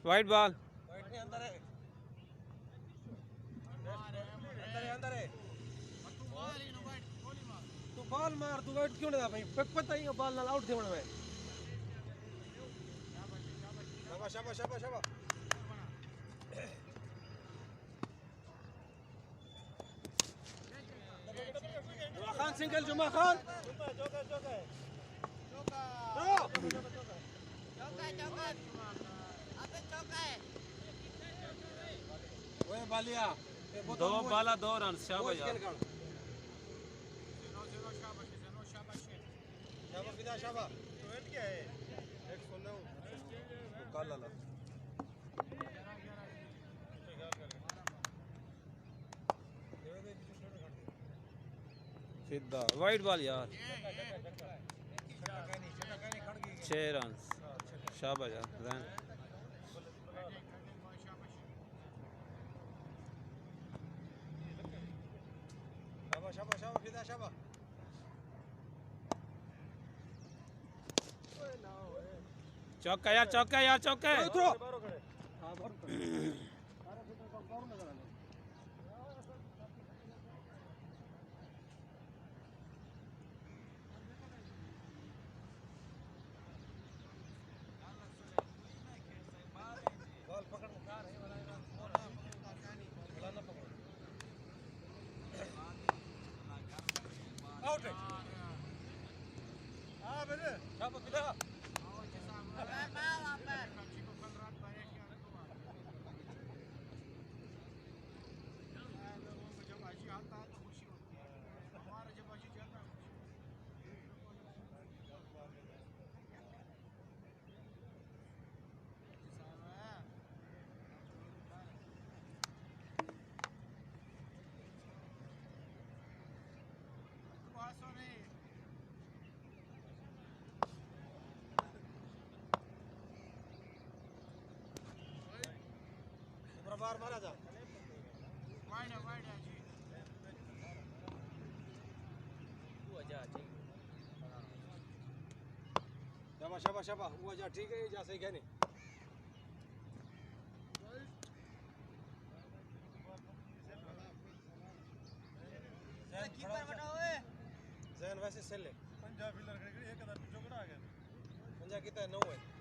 White ball. White नहीं अंदर है, अंदर है। तू बॉल मार, तू वाइट क्यों नहीं था भाई? पता ही बॉल ना आउट थे मैं। शाबाश शाबाश शाबाश शाबाश। जुमा खान सिंगल, जुमा खान। वो बालिया 2 बाला 2 रन। शाबाश यार। शाबाश विदा शाबाश। वेट क्या है? एक सुनना हूं काल ला सीधा वाइट बॉल यार। 6 रन। शाबाश यार। शाबाश शाबाश शाबाश विदा शाबाश। चौका यार, चौका यार, चौका। बॉल पकड़ आउट है। हाँ बेटे शाबाश विदा। बार मारा जा। शाबाश शाबाश शाबाश। वो जा ठीक है, जा सही कहने। जैन वैसे सेल है। पंजाब फिलर खड़ी एक कदम पिछो कड़ा आ गया। पंजाब कितना 9 है।